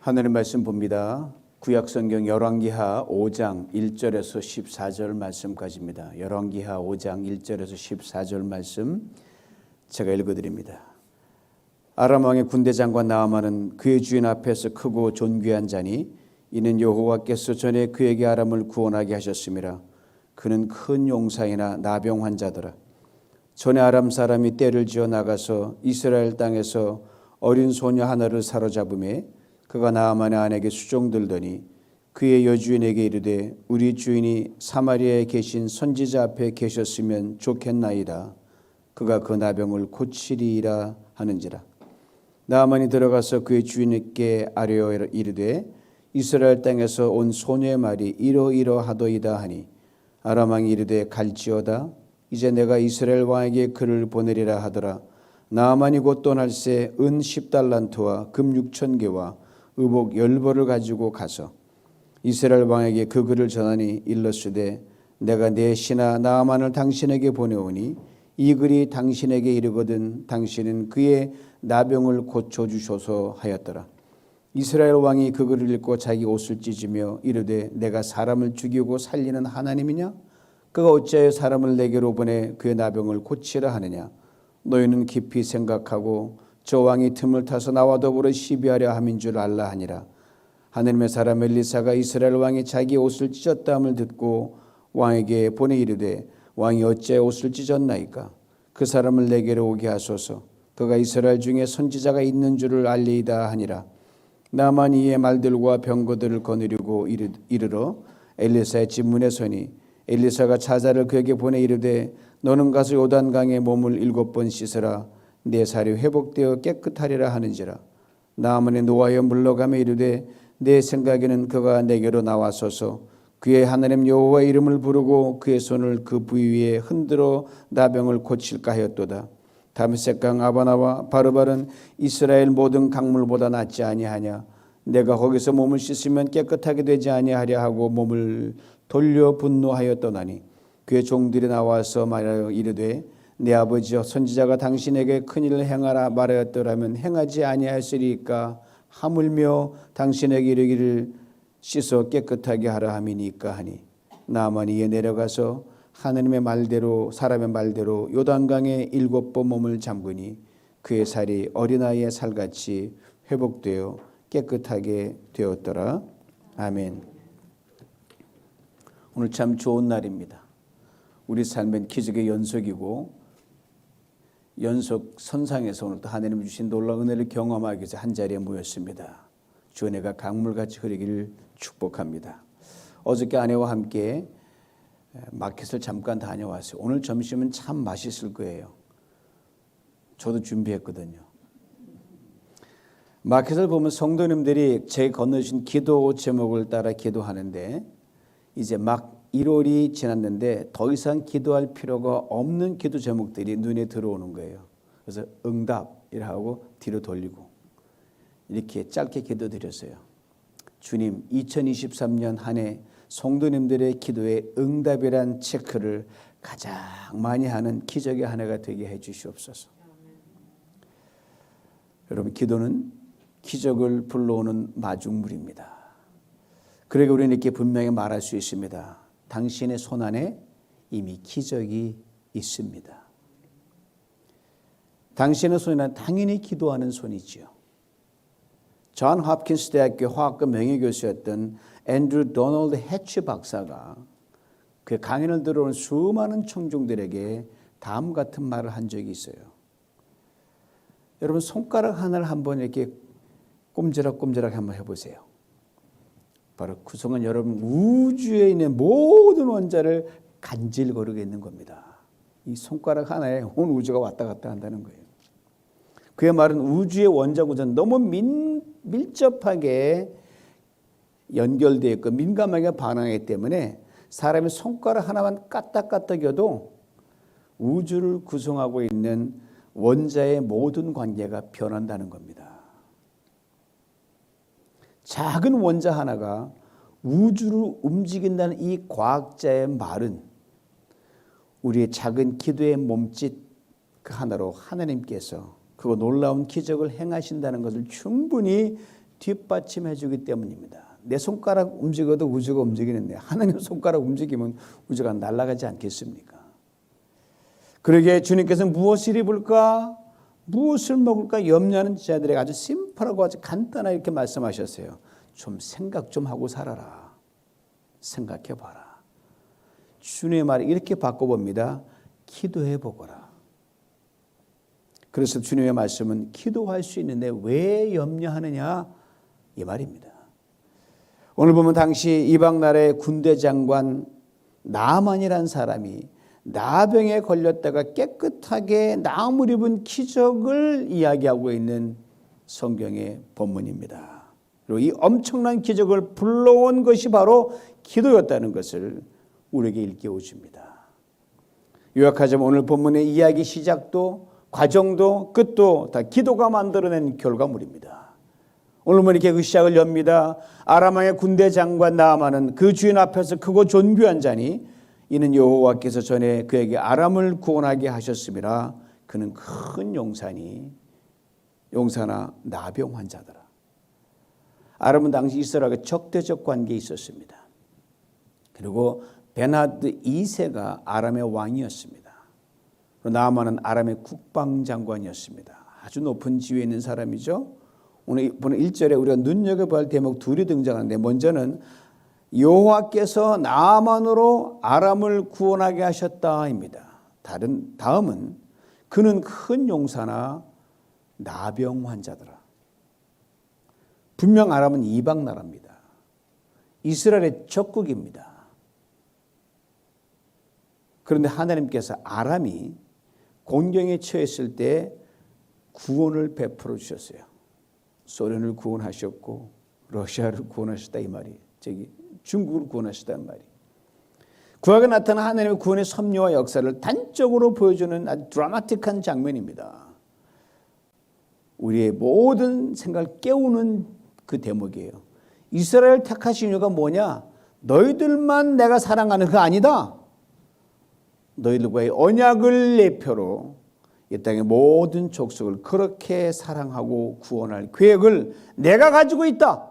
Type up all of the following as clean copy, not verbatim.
하늘의 말씀 봅니다. 구약성경 열왕기하 5장 1절에서 14절 말씀까지입니다. 열왕기하 5장 1절에서 14절 말씀 제가 읽어드립니다. 아람 왕의 군대 장관 나아만은 그의 주인 앞에서 크고 존귀한 자니 이는 여호와께서 전에 그에게 아람을 구원하게 하셨음이라. 그는 큰 용사이나 나병 환자더라. 전에 아람 사람이 떼를 지어 나가서 이스라엘 땅에서 어린 소녀 하나를 사로잡음에 그가 나아만의 아내에게 수종들더니 그의 여주인에게 이르되 우리 주인이 사마리아에 계신 선지자 앞에 계셨으면 좋겠나이다. 그가 그 나병을 고치리이라 하는지라. 나아만이 들어가서 그의 주인에게 아뢰어 이르되 이스라엘 땅에서 온 소녀의 말이 이러이러하도이다 하니 아람 왕이 이르되 갈지어다. 이제 내가 이스라엘 왕에게 그를 보내리라 하더라. 나아만이 곧 떠날새 은 10달란트와 금 6,000개와 의복 10벌을 가지고 가서 이스라엘 왕에게 그 글을 전하니 일렀으되 내가 내 신하 나아만을 당신에게 보내오니 이 글이 당신에게 이르거든 당신은 그의 나병을 고쳐주소서 하였더라. 이스라엘 왕이 그 글을 읽고 자기 옷을 찢으며 이르되 내가 사람을 죽이고 살리는 하나님이냐? 그가 어찌하여 사람을 내게로 보내 그의 나병을 고치라 하느냐? 너희는 깊이 생각하고 저 왕이 틈을 타서 나와 더불어 시비하려 함인 줄 알라 하니라. 하느님의 사람 엘리사가 이스라엘 왕이 자기 옷을 찢었다함을 듣고 왕에게 보내 이르되 왕이 어찌하여 옷을 찢었나이까? 그 사람을 내게로 오게 하소서. 그가 이스라엘 중에 선지자가 있는 줄을 알리이다 하니라. 나아만이 이의 말들과 병거들을 거느리고 이르러 엘리사의 집 문에 서니 엘리사가 차자를 그에게 보내 이르되 너는 가서 요단강에 몸을 7번 씻으라. 내 살이 회복되어 깨끗하리라 하는지라. 나아만이 노하여 물러가며 이르되 내 생각에는 그가 내게로 나와서서 그의 하나님 여호와 이름을 부르고 그의 손을 그 부위 위에 흔들어 나병을 고칠까 하였도다. 다메섹강 아바나와 바르바른 이스라엘 모든 강물보다 낫지 아니하냐? 내가 거기서 몸을 씻으면 깨끗하게 되지 아니하랴 하고 몸을 돌려 분노하여 떠나니 그의 종들이 나와서 말하여 이르되 내 아버지여 선지자가 당신에게 큰일을 행하라 말하였더라면 행하지 아니하였으리까? 하물며 당신에게 이르기를 씻어 깨끗하게 하라 함이니까 하니 나아만이 이에 내려가서 하느님의 말대로 사람의 말대로 요단강에 7번 몸을 잠그니 그의 살이 어린아이의 살같이 회복되어 깨끗하게 되었더라. 아멘. 오늘 참 좋은 날입니다. 우리 삶은 기적의 연속이고 연속 선상에서 오늘 또 하나님 주신 놀라운 은혜를 경험하기 위해서 한자리에 모였습니다. 주 은혜가 강물같이 흐르기를 축복합니다. 어저께 아내와 함께 마켓을 잠깐 다녀왔어요. 오늘 점심은 참 맛있을 거예요. 저도 준비했거든요. 마켓을 보면 성도님들이 제 건너주신 기도 제목을 따라 기도하는데 이제 막 1월이 지났는데 더 이상 기도할 필요가 없는 기도 제목들이 눈에 들어오는 거예요. 그래서 응답이라고 뒤로 돌리고 이렇게 짧게 기도드렸어요. 주님 2023년 한 해 성도님들의 기도에 응답이란 체크를 가장 많이 하는 기적의 한 해가 되게 해 주시옵소서. 여러분 기도는 기적을 불러오는 마중물입니다. 그러니까 우리는 이렇게 분명히 말할 수 있습니다. 당신의 손 안에 이미 기적이 있습니다. 당신의 손에는 당연히 기도하는 손이지요. 존 홉킨스 대학교 화학과 명예교수였던 앤드루 도널드 해치 박사가 그 강연을 들어온 수많은 청중들에게 다음 같은 말을 한 적이 있어요. 여러분 손가락 하나를 한번 이렇게 꼼지락꼼지락 한번 해보세요. 바로 구성은 여러분 우주에 있는 모든 원자를 간질거리고 있는 겁니다. 이 손가락 하나에 온 우주가 왔다 갔다 한다는 거예요. 그의 말은 우주의 원자 구조는 너무 밀접하게 연결되어 있고 민감하게 반응하기 때문에 사람이 손가락 하나만 까딱까딱여도 우주를 구성하고 있는 원자의 모든 관계가 변한다는 겁니다. 작은 원자 하나가 우주를 움직인다는 이 과학자의 말은 우리의 작은 기도의 몸짓 그 하나로 하나님께서 그 놀라운 기적을 행하신다는 것을 충분히 뒷받침해 주기 때문입니다. 내 손가락 움직여도 우주가 움직이는데 하나님 손가락 움직이면 우주가 날아가지 않겠습니까? 그러기에 주님께서는 무엇을 입을까? 무엇을 먹을까? 염려하는 자들에게 아주 심플하고 아주 간단하게 이렇게 말씀하셨어요. 좀 생각 좀 하고 살아라. 생각해 봐라. 주님의 말을 이렇게 바꿔봅니다. 기도해 보거라. 그래서 주님의 말씀은 기도할 수 있는데 왜 염려하느냐? 이 말입니다. 오늘 보면 당시 이방 나라의 군대 장관 나만이라는 사람이 나병에 걸렸다가 깨끗하게 나음을 입은 기적을 이야기하고 있는 성경의 본문입니다. 그리고 이 엄청난 기적을 불러온 것이 바로 기도였다는 것을 우리에게 일깨워 줍니다. 요약하자면 오늘 본문의 이야기 시작도 과정도 끝도 다 기도가 만들어낸 결과물입니다. 오늘 보면 이렇게 그 시작을 엽니다. 아람 왕의 군대 장관 나아만은 그 주인 앞에서 크고 존귀한 자니 이는 여호와께서 전에 그에게 아람을 구원하게 하셨음이라. 그는 큰 용사나 나병 환자더라. 아람은 당시 이스라엘과 적대적 관계에 있었습니다. 그리고 베나드 2세가 아람의 왕이었습니다. 나아만은 아람의 국방장관이었습니다. 아주 높은 지위에 있는 사람이죠. 오늘 보는 1절에 우리가 눈여겨봐야 할 대목 둘이 등장하는데 먼저는 여호와께서 나아만으로 아람을 구원하게 하셨다입니다. 다음은 그는 큰 용사나 나병 환자더라. 분명 아람은 이방 나라입니다. 이스라엘의 적국입니다. 그런데 하나님께서 아람이 곤경에 처했을 때 구원을 베풀어 주셨어요. 소련을 구원하셨고 러시아를 구원하셨다 이 말이. 중국을 구원하셨다는 말이. 구약에 나타난 하나님의 구원의 섭리와 역사를 단적으로 보여주는 아주 드라마틱한 장면입니다. 우리의 모든 생각을 깨우는 그 대목이에요. 이스라엘 택하신 이유가 뭐냐? 너희들만 내가 사랑하는 그 아니다. 너희들과의 언약을 내표로 이 땅의 모든 족속을 그렇게 사랑하고 구원할 계획을 내가 가지고 있다.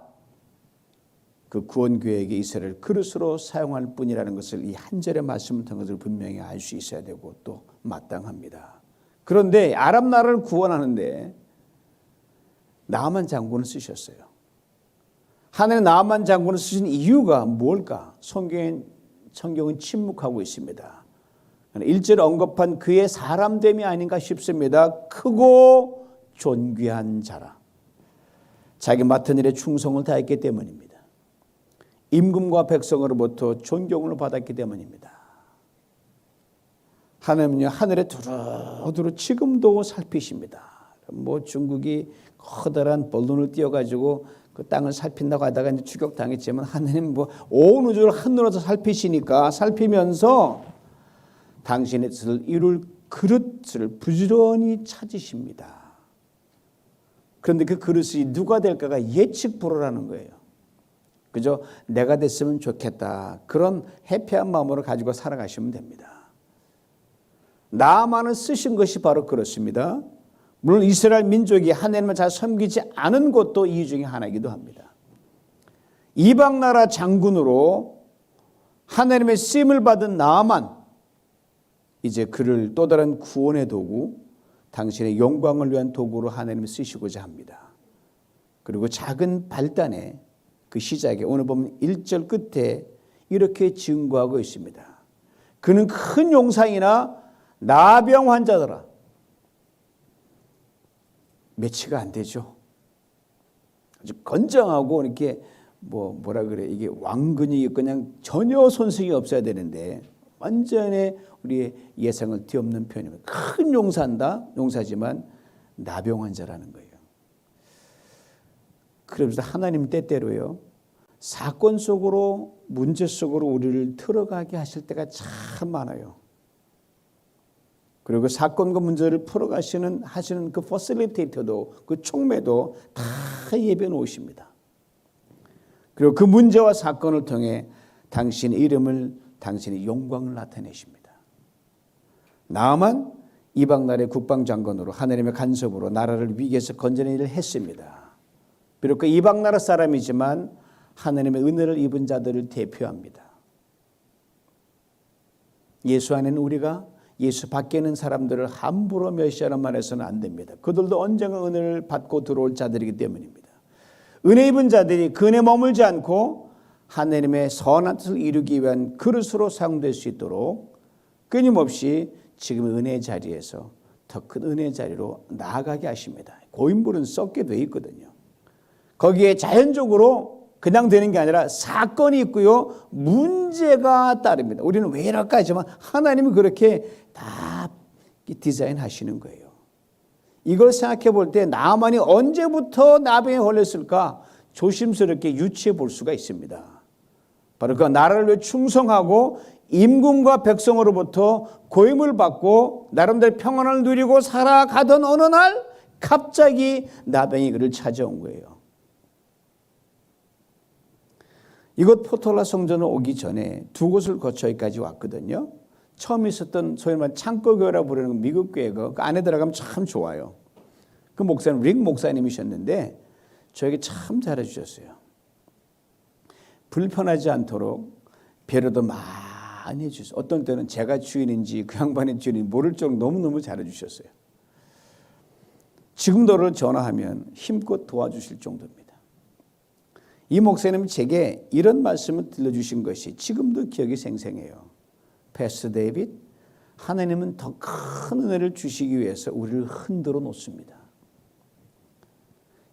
그 구원 계획이 이스라엘 그릇으로 사용할 뿐이라는 것을 이 한 절의 말씀을 통해서 분명히 알 수 있어야 되고 또 마땅합니다. 그런데 아람 나라를 구원하는데 나아만 장군을 쓰셨어요. 하나님 나아만 장군을 쓰신 이유가 뭘까? 성경은 침묵하고 있습니다. 1절 언급한 그의 사람됨이 아닌가 싶습니다. 크고 존귀한 자라. 자기 맡은 일에 충성을 다했기 때문입니다. 임금과 백성으로부터 존경을 받았기 때문입니다. 하나님은요, 하늘에 두루두루 지금도 살피십니다. 중국이 커다란 벌룬을 띄워가지고 그 땅을 살핀다고 하다가 이제 추격당했지만 하나님 온 우주를 한눈으로 살피시니까 살피면서 당신의 뜻을 이룰 그릇을 부지런히 찾으십니다. 그런데 그 그릇이 누가 될까가 예측 불허라는 거예요. 그저 내가 됐으면 좋겠다. 그런 해피한 마음으로 가지고 살아가시면 됩니다. 나아만을 쓰신 것이 바로 그렇습니다. 물론 이스라엘 민족이 하나님을 잘 섬기지 않은 것도 이유 중에 하나이기도 합니다. 이방 나라 장군으로 하나님의 쓰임을 받은 나아만, 이제 그를 또 다른 구원의 도구, 당신의 영광을 위한 도구로 하나님을 쓰시고자 합니다. 그리고 작은 발단의 그 시작에 오늘 보면 1절 끝에 이렇게 증거하고 있습니다. 그는 큰 용사이나 나병 환자더라. 매치가 안 되죠. 아주 건장하고 이렇게 이게 왕근이 그냥 전혀 손색이 없어야 되는데 완전히 우리의 예상을 뒤엎는 표현입니다. 큰 용사지만 나병 환자라는 거예요. 그러면서 하나님 때때로요, 사건 속으로 문제 속으로 우리를 들어가게 하실 때가 참 많아요. 그리고 사건과 문제를 풀어가시는 하시는 그 퍼실리테이터도 그 총매도 다 예비해 놓으십니다. 그리고 그 문제와 사건을 통해 당신의 이름을, 당신의 영광을 나타내십니다. 나아만 이방 나라의 국방장관으로 하나님의 간섭으로 나라를 위기에서 건져낸 일을 했습니다. 비록 그 이방 나라 사람이지만 하나님의 은혜를 입은 자들을 대표합니다. 예수 안에는 우리가 예수 밖에 있는 사람들을 함부로 멸시하는 말해서는 안 됩니다. 그들도 언젠가 은혜를 받고 들어올 자들이기 때문입니다. 은혜 입은 자들이 그 은혜에 머물지 않고 하나님의 선한 뜻을 이루기 위한 그릇으로 사용될 수 있도록 끊임없이 지금 은혜의 자리에서 더 큰 은혜의 자리로 나아가게 하십니다. 고인물은 썩게 돼 있거든요. 거기에 자연적으로 그냥 되는 게 아니라 사건이 있고요. 문제가 따릅니다. 우리는 왜 이럴까 하지만 하나님이 그렇게 다 디자인하시는 거예요. 이걸 생각해 볼 때 나만이 언제부터 나병에 걸렸을까 조심스럽게 유추해 볼 수가 있습니다. 바로 그 나라를 위해 충성하고 임금과 백성으로부터 고임을 받고 나름대로 평안을 누리고 살아가던 어느 날 갑자기 나병이 그를 찾아온 거예요. 이곳 포톨라 성전을 오기 전에 두 곳을 거쳐 여기까지 왔거든요. 처음 있었던 소위 말하는 창고교회라고 부르는 미국 교회가 그 안에 들어가면 참 좋아요. 그 목사님 릭 목사님이셨는데 저에게 참 잘해주셨어요. 불편하지 않도록 배려도 많이 해주셨어요. 어떤 때는 제가 주인인지 그 양반의 주인인지 모를 정도로 너무너무 잘해주셨어요. 지금도 전화하면 힘껏 도와주실 정도입니다. 이 목사님은 제게 이런 말씀을 들려주신 것이 지금도 기억이 생생해요. 패스터 데이빗, 하나님은 더 큰 은혜를 주시기 위해서 우리를 흔들어 놓습니다.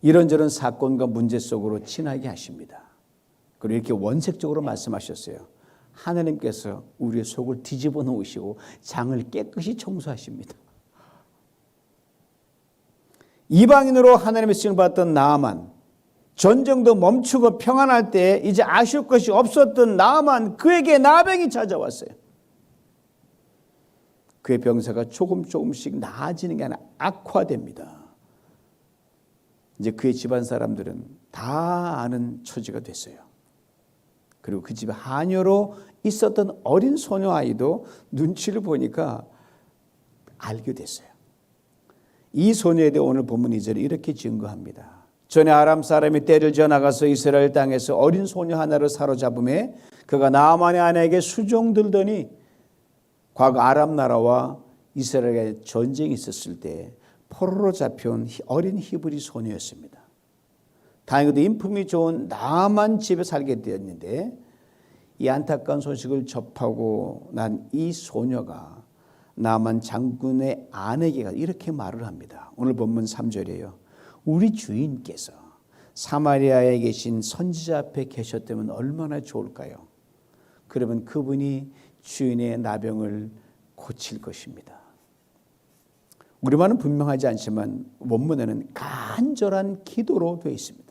이런저런 사건과 문제 속으로 지나게 하십니다. 그리고 이렇게 원색적으로 말씀하셨어요. 하나님께서 우리의 속을 뒤집어 놓으시고 장을 깨끗이 청소하십니다. 이방인으로 하나님의 쓰임을 받았던 나아만, 전쟁도 멈추고 평안할 때 이제 아쉬울 것이 없었던 나아만, 그에게 나병이 찾아왔어요. 그의 병사가 조금씩 나아지는 게 아니라 악화됩니다. 이제 그의 집안 사람들은 다 아는 처지가 됐어요. 그리고 그 집에 하녀로 있었던 어린 소녀 아이도 눈치를 보니까 알게 됐어요. 이 소녀에 대해 오늘 본문 2절에 이렇게 증거합니다. 전에 아람 사람이 떼를 지어 나가서 이스라엘 땅에서 어린 소녀 하나를 사로잡음에 그가 나아만의 아내에게 수종들더니, 과거 아람 나라와 이스라엘에 전쟁이 있었을 때 포로로 잡혀온 어린 히브리 소녀였습니다. 다행히도 인품이 좋은 나아만 집에 살게 되었는데 이 안타까운 소식을 접하고 난 이 소녀가 나아만 장군의 아내에게 이렇게 말을 합니다. 오늘 본문 3절이에요. 우리 주인께서 사마리아에 계신 선지자 앞에 계셨다면 얼마나 좋을까요? 그러면 그분이 주인의 나병을 고칠 것입니다. 우리말은 분명하지 않지만 원문에는 간절한 기도로 되어 있습니다.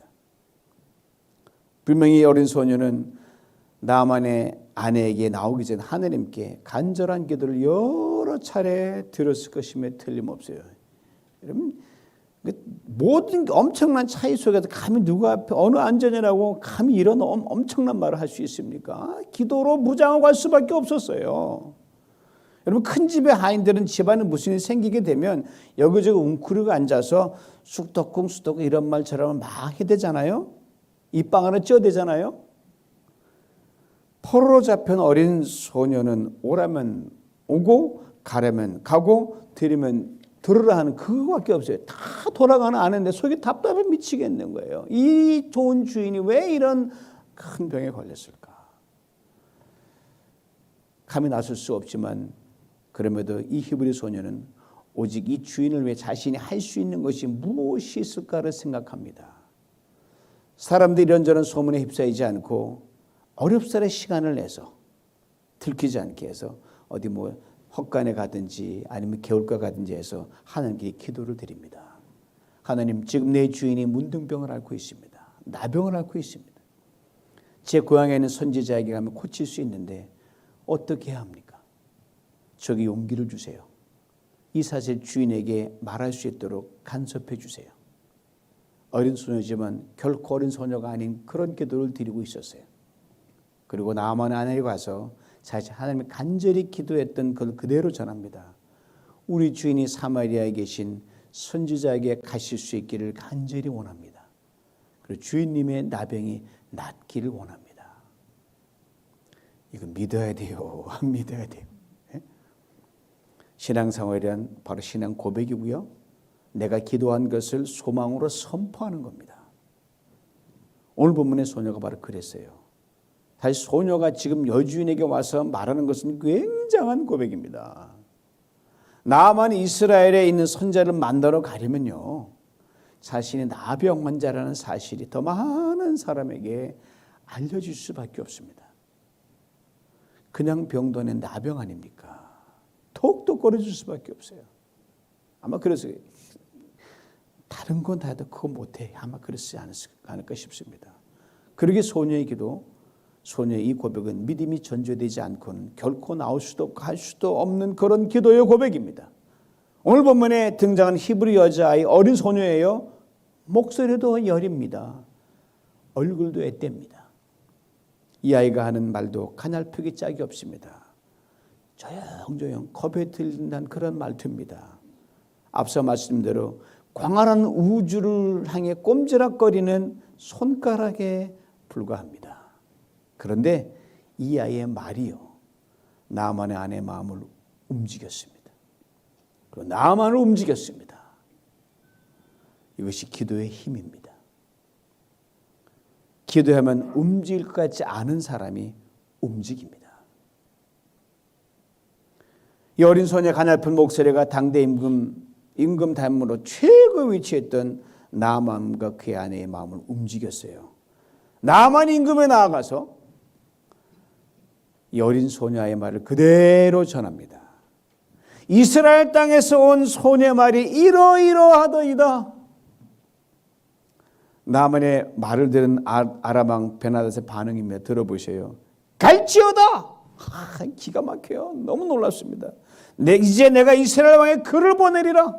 분명히 어린 소녀는 나만의 아내에게 나오기 전 하느님께 간절한 기도를 여러 차례 드렸을 것임에 틀림없어요. 여러분, 모든 엄청난 차이 속에서 감히 누구 앞에 어느 안전이라고 감히 이런 엄청난 말을 할 수 있습니까? 기도로 무장하고 할 수밖에 없었어요. 여러분, 큰 집의 하인들은 집안에 무슨 일이 생기게 되면 여기저기 웅크리고 앉아서 쑥덕궁 이런 말처럼 막 해대잖아요. 입방 안에 쪄대잖아요. 포로로 잡힌 어린 소녀는 오라면 오고 가려면 가고 들으면 들으라 하는 그거밖에 없어요. 다 돌아가는 아내인데 속이 답답해 미치겠는 거예요. 이 좋은 주인이 왜 이런 큰 병에 걸렸을까? 감히 나설 수 없지만 그럼에도 이 히브리 소녀는 오직 이 주인을 위해 자신이 할 수 있는 것이 무엇이 있을까를 생각합니다. 사람들이 이런저런 소문에 휩싸이지 않고 어렵사리 시간을 내서 들키지 않게 해서 어디 헛간에 가든지 아니면 개울가 가든지 해서 하나님께 기도를 드립니다. 하나님, 지금 내 주인이 문둥병을 앓고 있습니다. 나병을 앓고 있습니다. 제 고향에 있는 선지자에게 가면 고칠 수 있는데 어떻게 해야 합니까? 저기 용기를 주세요. 이 사실 주인에게 말할 수 있도록 간섭해 주세요. 어린 소녀지만 결코 어린 소녀가 아닌 그런 기도를 드리고 있었어요. 그리고 나아만의 아내에 가서 사실 하나님이 간절히 기도했던 걸 그대로 전합니다. 우리 주인이 사마리아에 계신 선지자에게 가실 수 있기를 간절히 원합니다. 그리고 주인님의 나병이 낫기를 원합니다. 이거 믿어야 돼요. 안 믿어야 돼요. 신앙생활이란 바로 신앙 고백이고요. 내가 기도한 것을 소망으로 선포하는 겁니다. 오늘 본문의 소녀가 바로 그랬어요. 사실 소녀가 지금 여주인에게 와서 말하는 것은 굉장한 고백입니다. 나아만이 이스라엘에 있는 선자를 만나러 가려면요, 자신이 나병 환자라는 사실이 더 많은 사람에게 알려질 수밖에 없습니다. 그냥 병도는 나병 아닙니까? 톡톡 거려줄 수밖에 없어요. 아마 그래서 다른 건 다 해도 그거 못해. 아마 그렇지 않을까 싶습니다. 그러게 소녀의 기도, 소녀의 이 고백은 믿음이 전제되지 않고는 결코 나올 수도 없고 할 수도 없는 그런 기도의 고백입니다. 오늘 본문에 등장한 히브리 여자아이 어린 소녀예요. 목소리도 여립니다. 얼굴도 앳됩니다. 이 아이가 하는 말도 가냘프기 짝이 없습니다. 조용조용 겁에 들린다는 그런 말투입니다. 앞서 말씀대로 광활한 우주를 향해 꼼지락거리는 손가락에 불과합니다. 그런데 이 아이의 말이요, 나아만의 아내의 마음을 움직였습니다. 그리고 나아만을 움직였습니다. 이것이 기도의 힘입니다. 기도하면 움직일 것 같지 않은 사람이 움직입니다. 이 어린 소녀의 가냘픈 목소리가 당대 임금 담으로 최고 위치했던 나아만과 그의 아내의 마음을 움직였어요. 나아만이 임금에 나아가서 이 어린 소녀의 말을 그대로 전합니다. 이스라엘 땅에서 온 소녀의 말이 이러이러하더이다. 나아만의 말을 들은 아람 왕 베나닷의 반응이며 들어보세요. 갈지어다. 기가 막혀요. 너무 놀랍습니다. 이제 내가 이스라엘 왕의 글을 보내리라.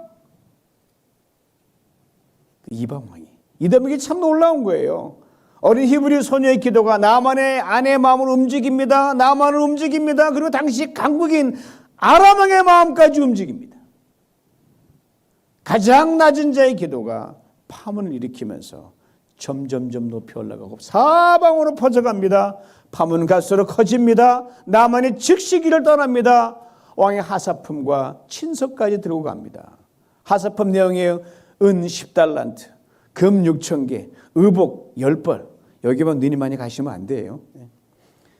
이방 왕이 이 대목이 참 놀라운 거예요. 어린 히브리 소녀의 기도가 나아만의 아내의 마음을 움직입니다. 나아만을 움직입니다. 그리고 당시 강국인 아람 왕의 마음까지 움직입니다. 가장 낮은 자의 기도가 파문을 일으키면서 점점점 높이 올라가고 사방으로 퍼져갑니다. 파문은 갈수록 커집니다. 나아만이 즉시 길을 떠납니다. 왕의 하사품과 친서까지 들고 갑니다. 하사품 내용이에요. 은 10달란트, 금 6,000개, 의복 10벌. 여기만 눈이 많이 가시면 안 돼요.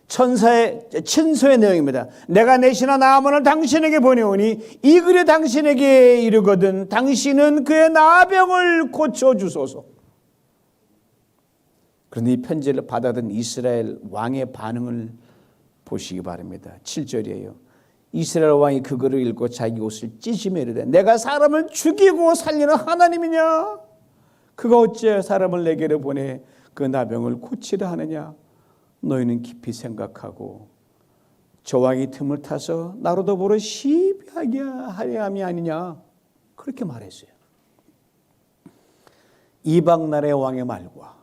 천사의 친서의 내용입니다. 내가 내시나 나아만을 당신에게 보내오니 이 글이 당신에게 이르거든 당신은 그의 나병을 고쳐주소서. 그런데 이 편지를 받아든 이스라엘 왕의 반응을 보시기 바랍니다. 7절이에요. 이스라엘 왕이 그거를 읽고 자기 옷을 찢으며 이르되 내가 사람을 죽이고 살리는 하나님이냐? 그가 어찌 사람을 내게로 보내 그 나병을 고치려 하느냐? 너희는 깊이 생각하고 저 왕이 틈을 타서 나로 더불어 시비하게 하려 함이 아니냐? 그렇게 말했어요. 이방 나라의 왕의 말과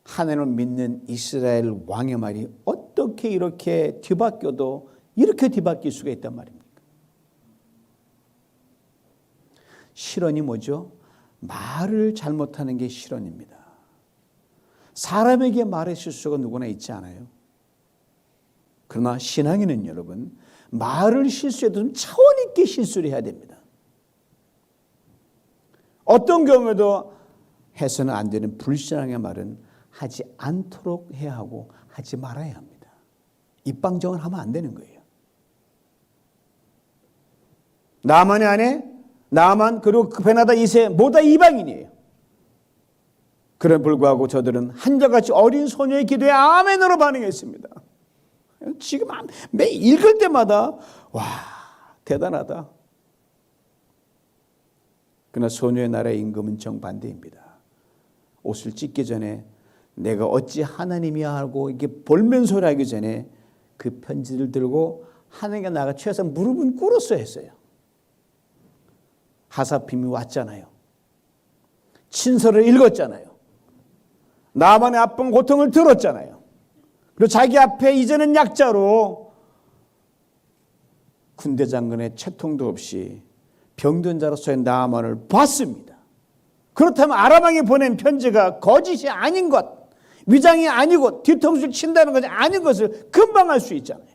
하나님을 믿는 이스라엘 왕의 말이 어떻게 이렇게 뒤바뀌어도 이렇게 뒤바뀔 수가 있단 말입니까? 실언이 뭐죠? 말을 잘못하는 게 실언입니다. 사람에게 말의 실수가 누구나 있지 않아요? 그러나 신앙인은 여러분 말을 실수해도 좀 차원 있게 실수를 해야 됩니다. 어떤 경우에도 해서는 안 되는 불신앙의 말은 하지 않도록 해야 하고 하지 말아야 합니다. 입방정을 하면 안 되는 거예요. 나아만의 아내, 나아만 그리고 베나다 2세 모두 다 이방인이에요. 그럼에도 불구하고 저들은 한결같이 어린 소녀의 기도에 아멘으로 반응했습니다. 지금 매일 읽을 때마다 와 대단하다. 그러나 소녀의 나라의 임금은 정반대입니다. 옷을 찢기 전에 내가 어찌 하나님이야 하고 이게 볼멘소리 하기 전에 그 편지를 들고 하나님께 나가 최소 무릎은 꿇었어야 했어요. 하사핌이 왔잖아요. 친서를 읽었잖아요. 나만의 아픈 고통을 들었잖아요. 그리고 자기 앞에 이제는 약자로 군대 장관의 채통도 없이 병든 자로서의 나만을 봤습니다. 그렇다면 아람 왕이 보낸 편지가 거짓이 아닌 것, 위장이 아니고 뒤통수를 친다는 것이 아닌 것을 금방 알 수 있잖아요.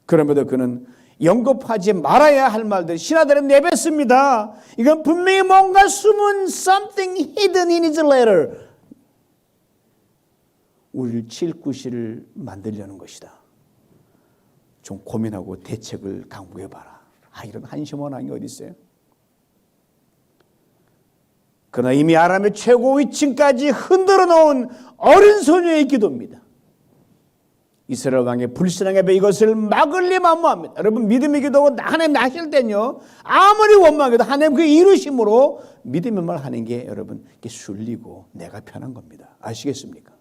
그럼에도 그는 영겁하지 말아야 할 말들 신하들은 내뱉습니다. 이건 분명히 뭔가 숨은 something hidden in his letter. 우리를 칠구시를 만들려는 것이다. 좀 고민하고 대책을 강구해봐라. 이런 한심한 왕이 어디 있어요? 그러나 이미 아람의 최고 위층까지 흔들어 놓은 어린 소녀의 기도입니다. 이스라엘 왕의 불신앙에 배 이것을 막을리 만무합니다. 여러분 믿음의 기도고 하나님 나실 때는요 아무리 원망해도 하나님 그 이루심으로 믿음의 말 하는 게 여러분 순리고 내가 편한 겁니다. 아시겠습니까?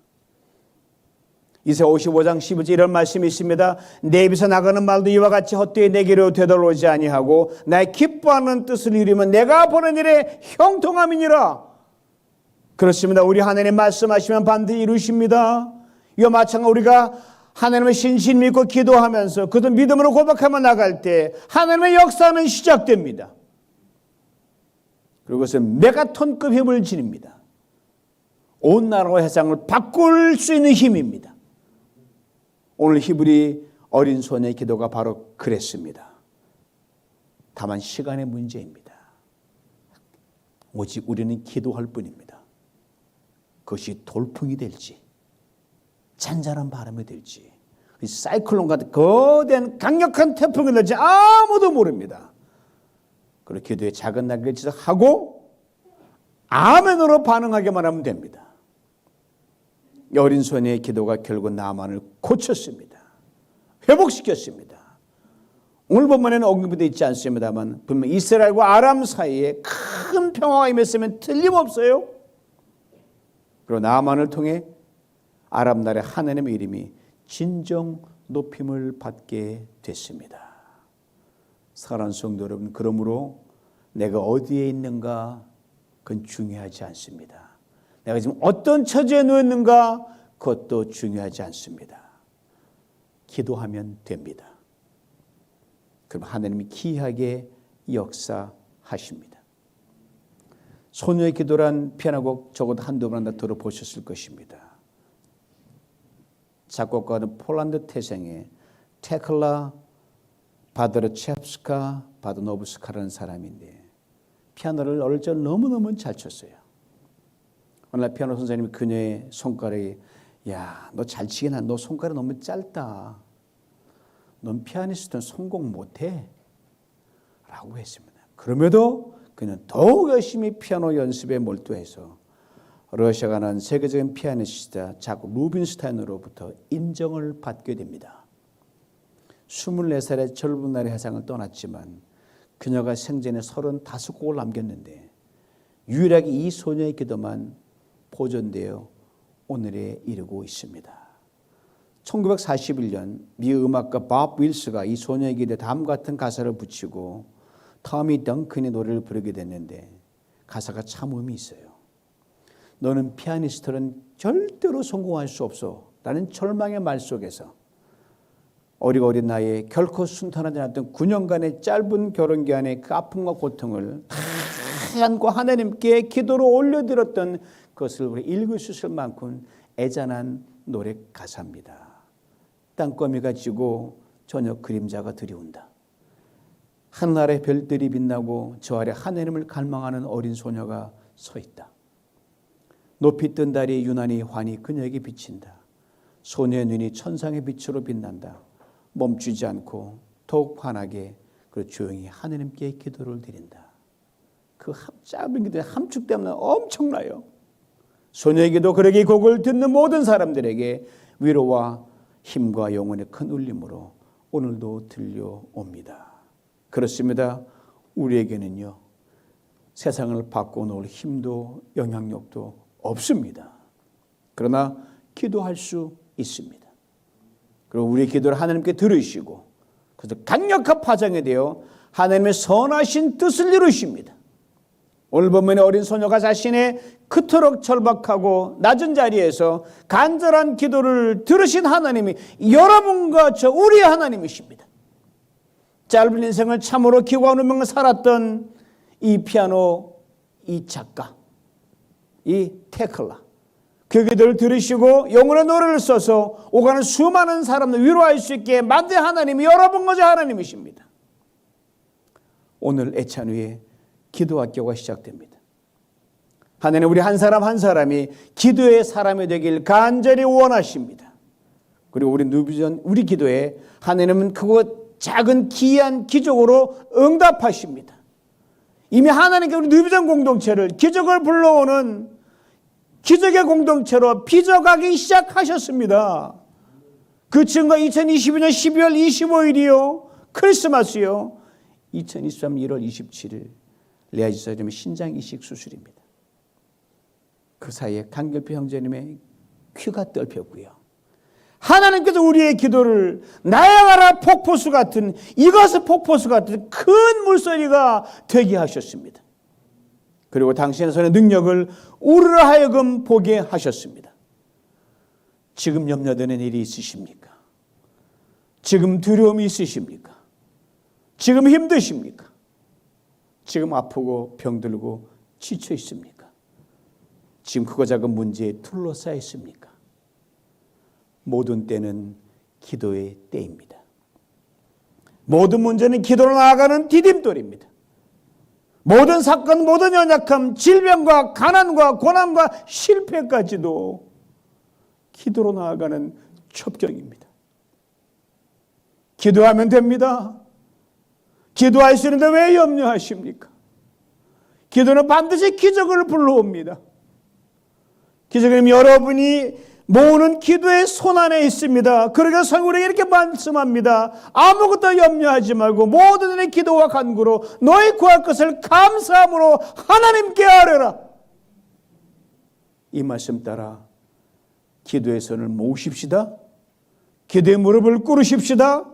이사야 55장 15절 이런 말씀이 있습니다. 내 입에서 나가는 말도 이와 같이 헛되이 내게로 되돌아오지 아니하고 나의 기뻐하는 뜻을 이루면 내가 보는 일에 형통함이니라. 그렇습니다. 우리 하나님 말씀하시면 반드시 이루십니다. 이와 마찬가지로 우리가 하나님의 신신 믿고 기도하면서 그도 믿음으로 고백하며 나갈 때 하나님의 역사는 시작됩니다. 그리고 그것은 메가톤급 힘을 지닙니다. 온 나라와 세상을 바꿀 수 있는 힘입니다. 오늘 히브리 어린 소녀의 기도가 바로 그랬습니다. 다만 시간의 문제입니다. 오직 우리는 기도할 뿐입니다. 그것이 돌풍이 될지 잔잔한 바람이 될지 사이클론 같은 거대한 강력한 태풍이 될지 아무도 모릅니다. 그리고 기도에 작은 날개를 하고 아멘으로 반응하기만 하면 됩니다. 어린 소녀의 기도가 결국 나만을 고쳤습니다. 회복시켰습니다. 오늘 본문에는 언급이 되어 있지 않습니다만 분명 이스라엘과 아람 사이에 큰 평화가 임했으면 틀림없어요. 그리고 나만을 통해 아람 나라의 하나님의 이름이 진정 높임을 받게 됐습니다. 사랑하는 성도 여러분, 그러므로 내가 어디에 있는가 그건 중요하지 않습니다. 내가 지금 어떤 처지에 놓였는가 그것도 중요하지 않습니다. 기도하면 됩니다. 그럼 하나님이 기이하게 역사하십니다. 소녀의 기도란 피아노곡 적어도 한두 번 다 들어보셨을 것입니다. 작곡가는 폴란드 태생의 테클라 바드르첵스카 바드노브스카라는 사람인데 피아노를 어릴 적 너무너무 잘 쳤어요. 어느 날 피아노 선생님이 그녀의 손가락에 야, 너 잘 치긴 한 너 손가락 너무 짧다. 넌 피아니스트는 성공 못해. 라고 했습니다. 그럼에도 그는 더욱 열심히 피아노 연습에 몰두해서 러시아가 난 세계적인 피아니스트자 작곡 루빈스타인으로부터 인정을 받게 됩니다. 24살의 젊은 날의 세상을 떠났지만 그녀가 생전에 35곡을 남겼는데 유일하게 이 소녀의 기도만 보존되어 오늘에 이르고 있습니다. 1941년 미 음악가 밥 윌스가 이 소녀의 기도에 다음 같은 가사를 붙이고 터미 덩컨의 노래를 부르게 됐는데 가사가 참 의미 있어요. 너는 피아니스트는 절대로 성공할 수 없어 라는 절망의 말 속에서 어리고 어린 나이에 결코 순탄하지 않았던 9년간의 짧은 결혼 기간의 그 아픔과 고통을 다 안고 하나님께 기도로 올려드렸던 그것을 우리 읽을 수 있을 만큼 애잔한 노래 가사입니다. 땅거미가 지고 저녁 그림자가 들이온다. 하늘의 별들이 빛나고 저 아래 하나님을 갈망하는 어린 소녀가 서 있다. 높이 뜬 달이 유난히 환히 그녀에게 비친다. 소녀의 눈이 천상의 빛으로 빛난다. 멈추지 않고 더욱 환하게 그리고 조용히 하나님께 기도를 드린다. 그 짧은 기도에 함축되면 엄청나요. 소녀의 기도 그러기 곡을 듣는 모든 사람들에게 위로와 힘과 영혼의 큰 울림으로 오늘도 들려옵니다. 그렇습니다. 우리에게는요 세상을 바꿔놓을 힘도 영향력도 없습니다. 그러나 기도할 수 있습니다. 그리고 우리의 기도를 하나님께 들으시고 그래서 강력한 파장이 되어 하나님의 선하신 뜻을 이루십니다. 오늘 본문의 어린 소녀가 자신의 그토록 절박하고 낮은 자리에서 간절한 기도를 들으신 하나님이 여러분과 저 우리의 하나님이십니다. 짧은 인생을 참으로 기고한 운명을 살았던 이 피아노 이 작가, 이 테클라, 그 기도를 들으시고 영혼의 노래를 써서 오가는 수많은 사람들 위로할 수 있게 만든 하나님이 여러분 거저 하나님이십니다. 오늘 애찬후에 기도학교가 시작됩니다. 하나님 우리 한 사람 한 사람이 기도의 사람이 되길 간절히 원하십니다. 그리고 우리 누비전 우리 기도에 하나님은 크고 작은 기이한 기적으로 응답하십니다. 이미 하나님께 우리 누비전 공동체를 기적을 불러오는 기적의 공동체로 빚어가기 시작하셨습니다. 그 증거 2022년 12월 25일이요. 크리스마스요. 2023년 1월 27일 레아 집사님의 신장 이식 수술입니다. 그 사이에 강결표 형제님의 귀가 뚫혔고요. 하나님께서 우리의 기도를 나야가라 폭포수 같은 이것은 폭포수 같은 큰 물소리가 되게 하셨습니다. 그리고 당신의 손의 능력을 우리로 하여금 보게 하셨습니다. 지금 염려되는 일이 있으십니까? 지금 두려움이 있으십니까? 지금 힘드십니까? 지금 아프고 병들고 지쳐 있습니까? 지금 크고 작은 문제에 둘러싸여 있습니까? 모든 때는 기도의 때입니다. 모든 문제는 기도로 나아가는 디딤돌입니다. 모든 사건, 모든 연약함, 질병과 가난과 고난과 실패까지도 기도로 나아가는 첩경입니다. 기도하면 됩니다. 기도할 수 있는데 왜 염려하십니까? 기도는 반드시 기적을 불러옵니다. 기적은 여러분이 모으는 기도의 손안에 있습니다. 그러니까 성경에 이렇게 말씀합니다. 아무것도 염려하지 말고 모든 일의 기도와 간구로 너희 구할 것을 감사함으로 하나님께 아뢰라. 이 말씀 따라 기도의 손을 모으십시다. 기도의 무릎을 꿇으십시다.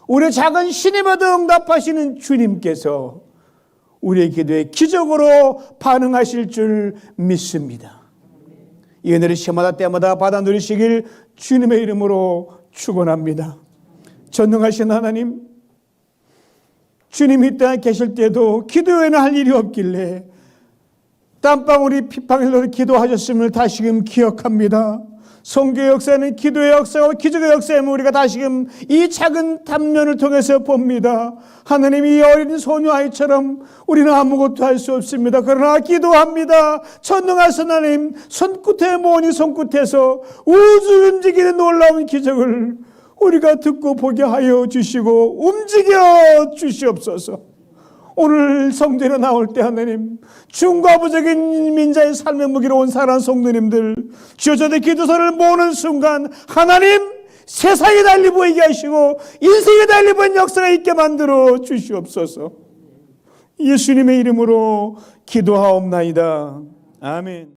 우리의 작은 신임에도 응답하시는 주님께서 우리의 기도에 기적으로 반응하실 줄 믿습니다. 이 은혜를 시마다 때마다 받아 누리시길 주님의 이름으로 축원합니다. 전능하신 하나님, 주님이 이 땅에 계실 때도 기도 외에는 할 일이 없길래 땀방울이 핏방울로 기도하셨음을 다시금 기억합니다. 성교의 역사는 기도의 역사와 기적의 역사임을 우리가 다시금 이 작은 단면을 통해서 봅니다. 하나님, 이 어린 소녀 아이처럼 우리는 아무것도 할 수 없습니다. 그러나 기도합니다. 전능하신 하나님, 손끝에 모으니 손끝에서 우주 움직이는 놀라운 기적을 우리가 듣고 보게 하여 주시고 움직여 주시옵소서. 오늘 성전에 나올 때 하나님, 중과부적인 민자의 삶의 무기로 온 사랑하는 성도님들, 주여 저의 기도서를 모으는 순간 하나님 세상이 달리 보이게 하시고 인생이 달리 보이는 역사가 있게 만들어 주시옵소서. 예수님의 이름으로 기도하옵나이다. 아멘.